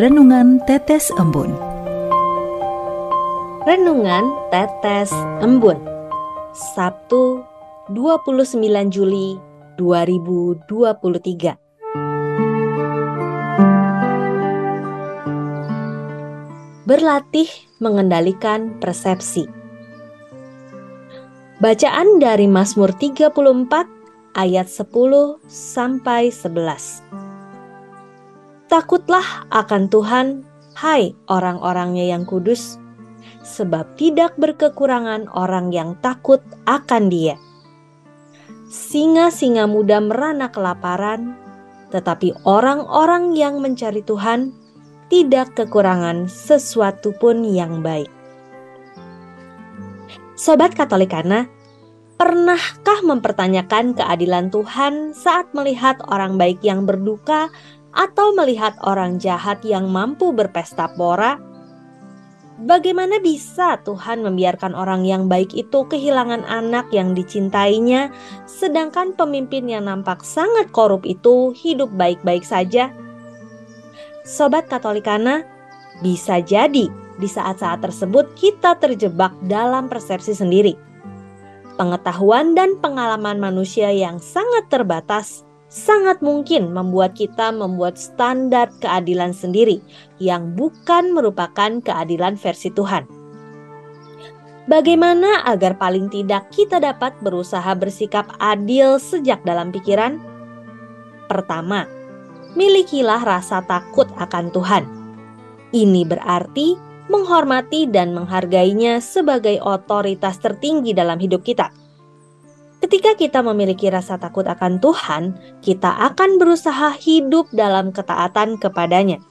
Renungan Tetes Embun. Renungan Tetes Embun, Sabtu 29 Juli 2023. Berlatih mengendalikan persepsi. Bacaan dari Mazmur 34 ayat 10 sampai 11. Takutlah akan Tuhan, hai orang-orangnya yang kudus, sebab tidak berkekurangan orang yang takut akan Dia. Singa-singa muda merana kelaparan, tetapi orang-orang yang mencari Tuhan tidak kekurangan sesuatu pun yang baik. Sobat Katolikana, pernahkah mempertanyakan keadilan Tuhan saat melihat orang baik yang berduka atau melihat orang jahat yang mampu berpesta pora? Bagaimana bisa Tuhan membiarkan orang yang baik itu kehilangan anak yang dicintainya, sedangkan pemimpin yang nampak sangat korup itu hidup baik-baik saja? Sobat Katolikana, bisa jadi di saat-saat tersebut kita terjebak dalam persepsi sendiri. Pengetahuan dan pengalaman manusia yang sangat terbatas sangat mungkin membuat kita membuat standar keadilan sendiri yang bukan merupakan keadilan versi Tuhan. Bagaimana agar paling tidak kita dapat berusaha bersikap adil sejak dalam pikiran? Pertama, milikilah rasa takut akan Tuhan. Ini berarti menghormati dan menghargainya sebagai otoritas tertinggi dalam hidup kita. Ketika kita memiliki rasa takut akan Tuhan, kita akan berusaha hidup dalam ketaatan kepadanya,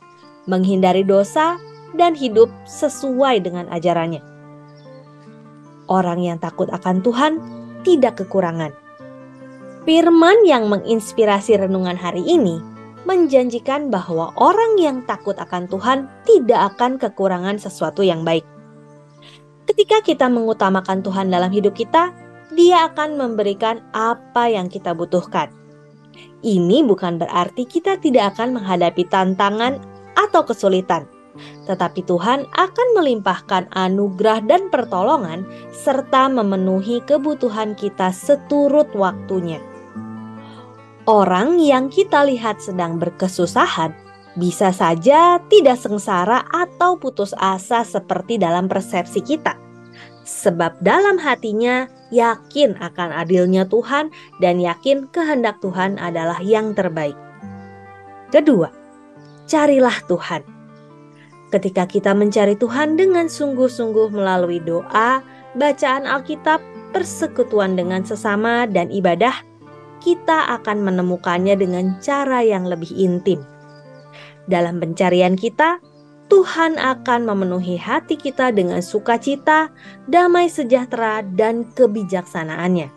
menghindari dosa, dan hidup sesuai dengan ajarannya. Orang yang takut akan Tuhan tidak kekurangan. Firman yang menginspirasi renungan hari ini menjanjikan bahwa orang yang takut akan Tuhan tidak akan kekurangan sesuatu yang baik. Ketika kita mengutamakan Tuhan dalam hidup kita, Dia akan memberikan apa yang kita butuhkan. Ini bukan berarti kita tidak akan menghadapi tantangan atau kesulitan, tetapi Tuhan akan melimpahkan anugerah dan pertolongan serta memenuhi kebutuhan kita seturut waktunya. Orang yang kita lihat sedang berkesusahan bisa saja tidak sengsara atau putus asa seperti dalam persepsi kita. Sebab dalam hatinya yakin akan adilnya Tuhan dan yakin kehendak Tuhan adalah yang terbaik. Kedua, carilah Tuhan. Ketika kita mencari Tuhan dengan sungguh-sungguh melalui doa, bacaan Alkitab, persekutuan dengan sesama, dan ibadah, kita akan menemukannya dengan cara yang lebih intim. Dalam pencarian kita, Tuhan akan memenuhi hati kita dengan sukacita, damai sejahtera, dan kebijaksanaannya.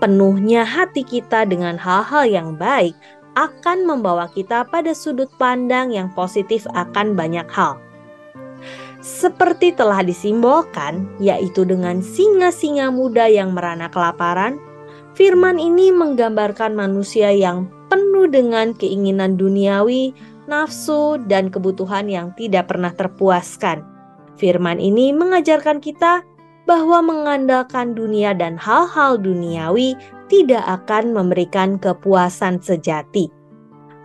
Penuhnya hati kita dengan hal-hal yang baik akan membawa kita pada sudut pandang yang positif akan banyak hal. Seperti telah disimbolkan, yaitu dengan singa-singa muda yang merana kelaparan, firman ini menggambarkan manusia yang penuh dengan keinginan duniawi, nafsu, dan kebutuhan yang tidak pernah terpuaskan. Firman ini mengajarkan kita bahwa mengandalkan dunia dan hal-hal duniawi tidak akan memberikan kepuasan sejati.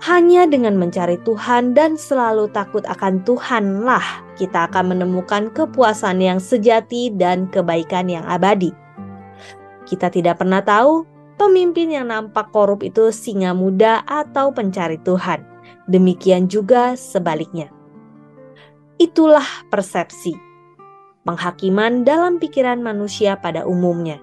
Hanya dengan mencari Tuhan dan selalu takut akan Tuhanlah kita akan menemukan kepuasan yang sejati dan kebaikan yang abadi. Kita tidak pernah tahu pemimpin yang nampak korup itu singa muda atau pencari Tuhan. Demikian juga sebaliknya. Itulah persepsi, penghakiman dalam pikiran manusia pada umumnya.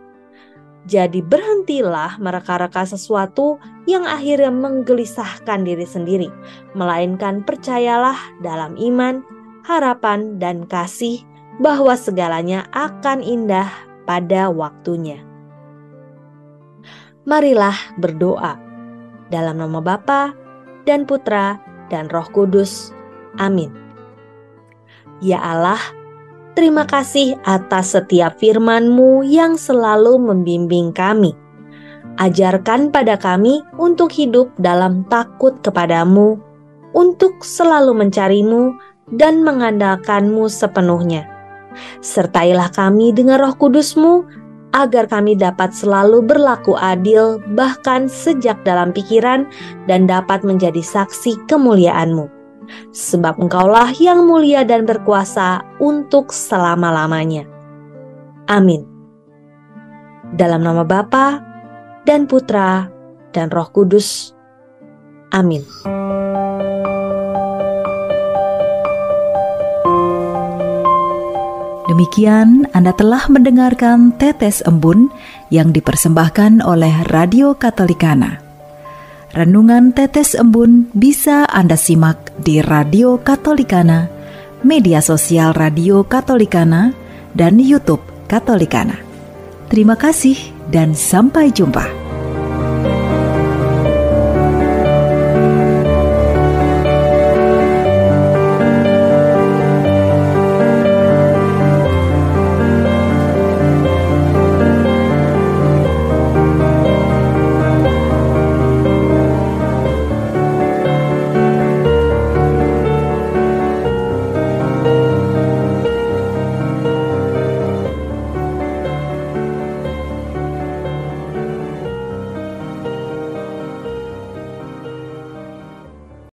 Jadi berhentilah mereka-reka sesuatu yang akhirnya menggelisahkan diri sendiri, melainkan percayalah dalam iman, harapan, dan kasih bahwa segalanya akan indah pada waktunya. Marilah berdoa dalam nama Bapa dan Putra dan Roh Kudus. Amin. Ya Allah, terima kasih atas setiap firman-Mu yang selalu membimbing kami. Ajarkan pada kami untuk hidup dalam takut kepadamu, untuk selalu mencarimu dan mengandalkanmu sepenuhnya. Sertailah kami dengan Roh Kudus-Mu, agar kami dapat selalu berlaku adil bahkan sejak dalam pikiran dan dapat menjadi saksi kemuliaan-Mu. Sebab Engkaulah yang mulia dan berkuasa untuk selama-lamanya. Amin. Dalam nama Bapa dan Putra dan Roh Kudus. Amin. Demikian Anda telah mendengarkan Tetes Embun yang dipersembahkan oleh Radio Katolikana. Renungan Tetes Embun bisa Anda simak di Radio Katolikana, media sosial Radio Katolikana, dan YouTube Katolikana. Terima kasih dan sampai jumpa.